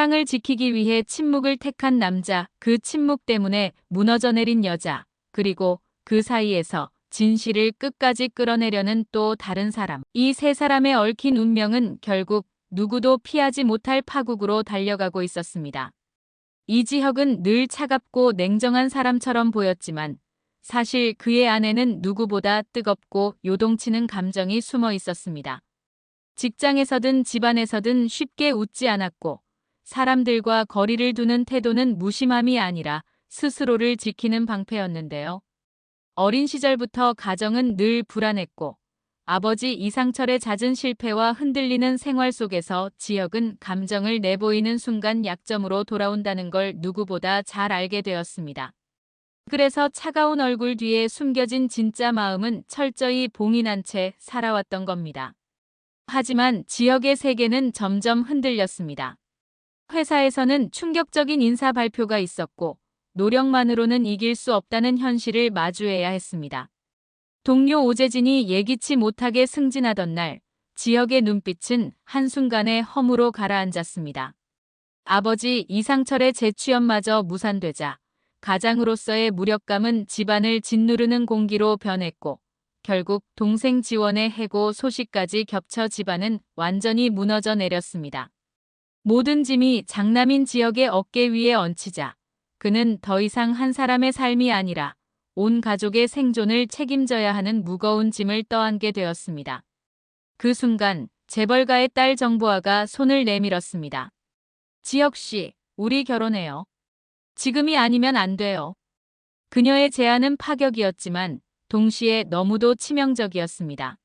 사랑을 지키기 위해 침묵을 택한 남자, 그 침묵 때문에 무너져 내린 여자, 그리고 그 사이에서 진실을 끝까지 끌어내려는 또 다른 사람. 이 세 사람의 얽힌 운명은 결국 누구도 피하지 못할 파국으로 달려가고 있었습니다. 이지혁은 늘 차갑고 냉정한 사람처럼 보였지만 사실 그의 안에는 누구보다 뜨겁고 요동치는 감정이 숨어 있었습니다. 직장에서든 집안에서든 쉽게 웃지 않았고 사람들과 거리를 두는 태도는 무심함이 아니라 스스로를 지키는 방패였는데요. 어린 시절부터 가정은 늘 불안했고 아버지 이상철의 잦은 실패와 흔들리는 생활 속에서 지혁은 감정을 내보이는 순간 약점으로 돌아온다는 걸 누구보다 잘 알게 되었습니다. 그래서 차가운 얼굴 뒤에 숨겨진 진짜 마음은 철저히 봉인한 채 살아왔던 겁니다. 하지만 지혁의 세계는 점점 흔들렸습니다. 회사에서는 충격적인 인사 발표가 있었고 노력만으로는 이길 수 없다는 현실을 마주해야 했습니다. 동료 오재진이 예기치 못하게 승진하던 날, 지혁의 눈빛은 한순간에 허무로 가라앉았습니다. 아버지 이상철의 재취업마저 무산되자 가장으로서의 무력감은 집안을 짓누르는 공기로 변했고 결국 동생 지원의 해고 소식까지 겹쳐 집안은 완전히 무너져 내렸습니다. 모든 짐이 장남인 지혁의 어깨 위에 얹히자 그는 더 이상 한 사람의 삶이 아니라 온 가족의 생존을 책임져야 하는 무거운 짐을 떠안게 되었습니다. 그 순간 재벌가의 딸 정보아가 손을 내밀었습니다. 지혁 씨, 우리 결혼해요. 지금이 아니면 안 돼요. 그녀의 제안은 파격이었지만 동시에 너무도 치명적이었습니다.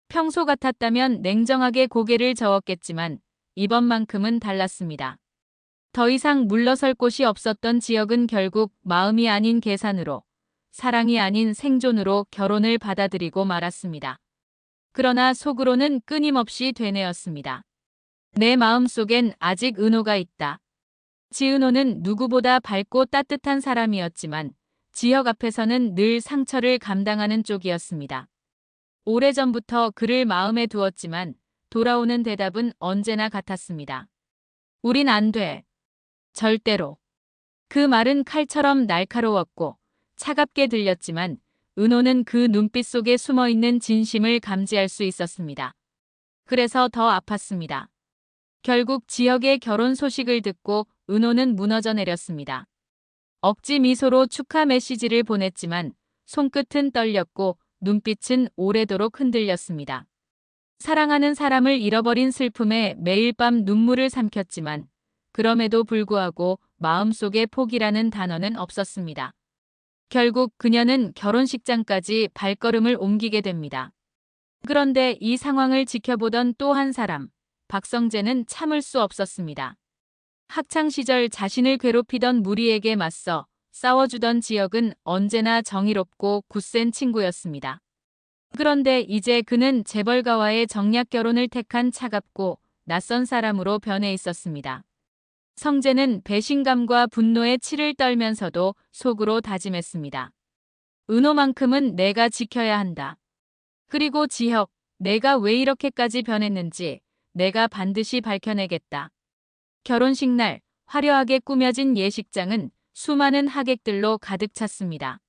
평소 같았다면 냉정하게 고개를 저었겠지만 이번만큼은 달랐습니다. 더 이상 물러설 곳이 없었던 지혁은 결국 마음이 아닌 계산으로, 사랑이 아닌 생존으로 결혼을 받아들이고 말았습니다. 그러나 속으로는 끊임없이 되뇌었습니다. 내 마음속엔 아직 은호가 있다. 지은호는 누구보다 밝고 따뜻한 사람이었지만 지혁 앞에서는 늘 상처를 감당하는 쪽이었습니다. 오래전부터 그를 마음에 두었지만 돌아오는 대답은 언제나 같았습니다. 우린 안 돼. 절대로. 그 말은 칼처럼 날카로웠고 차갑게 들렸지만 은호는 그 눈빛 속에 숨어있는 진심을 감지할 수 있었습니다. 그래서 더 아팠습니다. 결국 지혁의 결혼 소식을 듣고 은호는 무너져 내렸습니다. 억지 미소로 축하 메시지를 보냈지만 손끝은 떨렸고 눈빛은 오래도록 흔들렸습니다. 사랑하는 사람을 잃어버린 슬픔에 매일 밤 눈물을 삼켰지만 그럼에도 불구하고 마음속에 포기라는 단어는 없었습니다. 결국 그녀는 결혼식장까지 발걸음을 옮기게 됩니다. 그런데 이 상황을 지켜보던 또 한 사람, 박성재는 참을 수 없었습니다. 학창시절 자신을 괴롭히던 무리에게 맞서 싸워주던 지혁은 언제나 정의롭고 굳센 친구였습니다. 그런데 이제 그는 재벌가와의 정략 결혼을 택한 차갑고 낯선 사람으로 변해 있었습니다. 성재는 배신감과 분노에 치를 떨면서도 속으로 다짐했습니다. 은호만큼은 내가 지켜야 한다. 그리고 지혁, 내가 왜 이렇게까지 변했는지 내가 반드시 밝혀내겠다. 결혼식 날 화려하게 꾸며진 예식장은 수많은 하객들로 가득 찼습니다.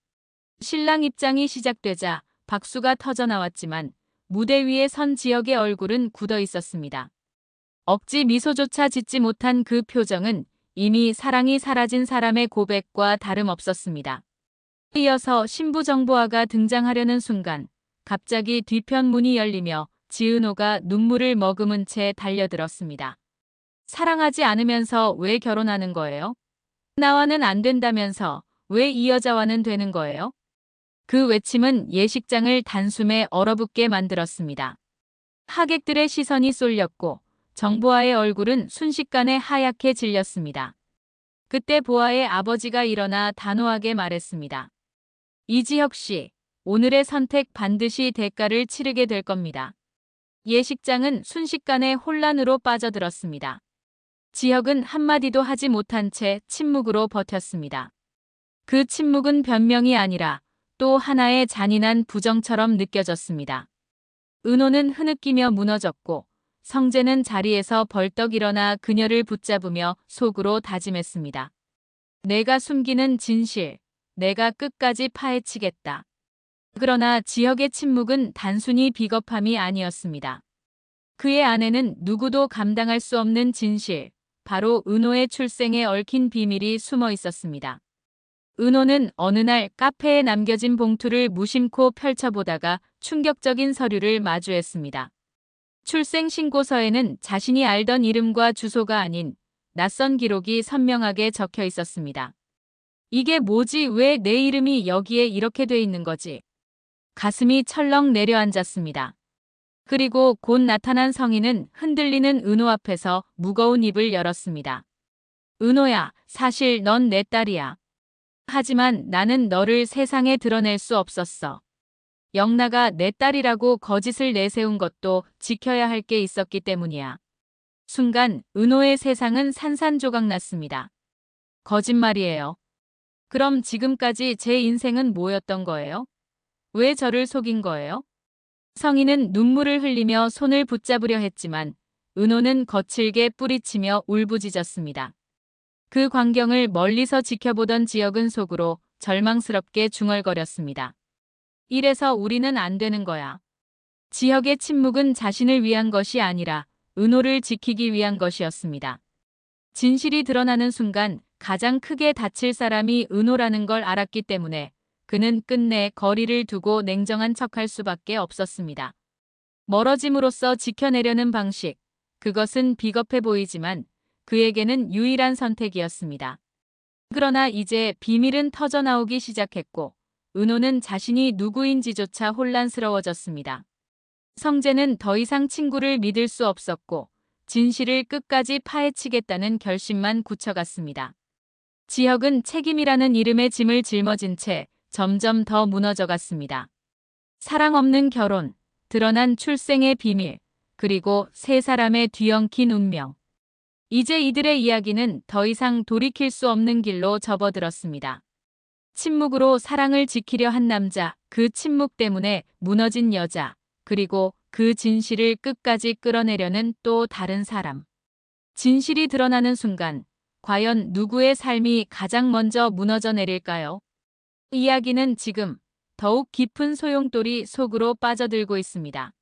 신랑 입장이 시작되자 박수가 터져나왔지만 무대 위에 선 지혁의 얼굴은 굳어 있었습니다. 억지 미소조차 짓지 못한 그 표정은 이미 사랑이 사라진 사람의 고백과 다름없었습니다. 이어서 신부 정보아가 등장하려는 순간 갑자기 뒤편 문이 열리며 지은호가 눈물을 머금은 채 달려들었습니다. 사랑하지 않으면서 왜 결혼하는 거예요? 나와는 안 된다면서 왜 이 여자와는 되는 거예요? 그 외침은 예식장을 단숨에 얼어붙게 만들었습니다. 하객들의 시선이 쏠렸고 정보아의 얼굴은 순식간에 하얗게 질렸습니다. 그때 보아의 아버지가 일어나 단호하게 말했습니다. 이지혁 씨, 오늘의 선택 반드시 대가를 치르게 될 겁니다. 예식장은 순식간에 혼란으로 빠져들었습니다. 지혁은 한마디도 하지 못한 채 침묵으로 버텼습니다. 그 침묵은 변명이 아니라 또 하나의 잔인한 부정처럼 느껴졌습니다. 은호는 흐느끼며 무너졌고 성재는 자리에서 벌떡 일어나 그녀를 붙잡으며 속으로 다짐했습니다. 내가 숨기는 진실, 내가 끝까지 파헤치겠다. 그러나 지혁의 침묵은 단순히 비겁함이 아니었습니다. 그의 안에는 누구도 감당할 수 없는 진실, 바로 은호의 출생에 얽힌 비밀이 숨어 있었습니다. 은호는 어느 날 카페에 남겨진 봉투를 무심코 펼쳐보다가 충격적인 서류를 마주했습니다. 출생 신고서에는 자신이 알던 이름과 주소가 아닌 낯선 기록이 선명하게 적혀 있었습니다. 이게 뭐지? 왜 내 이름이 여기에 이렇게 돼 있는 거지? 가슴이 철렁 내려앉았습니다. 그리고 곧 나타난 성인은 흔들리는 은호 앞에서 무거운 입을 열었습니다. 은호야, 사실 넌 내 딸이야. 하지만 나는 너를 세상에 드러낼 수 없었어. 영나가 내 딸이라고 거짓을 내세운 것도 지켜야 할 게 있었기 때문이야. 순간 은호의 세상은 산산조각 났습니다. 거짓말이에요. 그럼 지금까지 제 인생은 뭐였던 거예요? 왜 저를 속인 거예요? 성인은 눈물을 흘리며 손을 붙잡으려 했지만 은호는 거칠게 뿌리치며 울부짖었습니다. 그 광경을 멀리서 지켜보던 지혁은 속으로 절망스럽게 중얼거렸습니다. 이래서 우리는 안 되는 거야. 지혁의 침묵은 자신을 위한 것이 아니라 은호를 지키기 위한 것이었습니다. 진실이 드러나는 순간 가장 크게 다칠 사람이 은호라는 걸 알았기 때문에 그는 끝내 거리를 두고 냉정한 척할 수밖에 없었습니다. 멀어짐으로써 지켜내려는 방식, 그것은 비겁해 보이지만 그에게는 유일한 선택이었습니다. 그러나 이제 비밀은 터져나오기 시작했고 은호는 자신이 누구인지조차 혼란스러워졌습니다. 성재는 더 이상 친구를 믿을 수 없었고 진실을 끝까지 파헤치겠다는 결심만 굳혀갔습니다. 지혁은 책임이라는 이름의 짐을 짊어진 채 점점 더 무너져갔습니다. 사랑 없는 결혼, 드러난 출생의 비밀, 그리고 세 사람의 뒤엉킨 운명. 이제 이들의 이야기는 더 이상 돌이킬 수 없는 길로 접어들었습니다. 침묵으로 사랑을 지키려 한 남자, 그 침묵 때문에 무너진 여자, 그리고 그 진실을 끝까지 끌어내려는 또 다른 사람. 진실이 드러나는 순간, 과연 누구의 삶이 가장 먼저 무너져 내릴까요? 이야기는 지금 더욱 깊은 소용돌이 속으로 빠져들고 있습니다.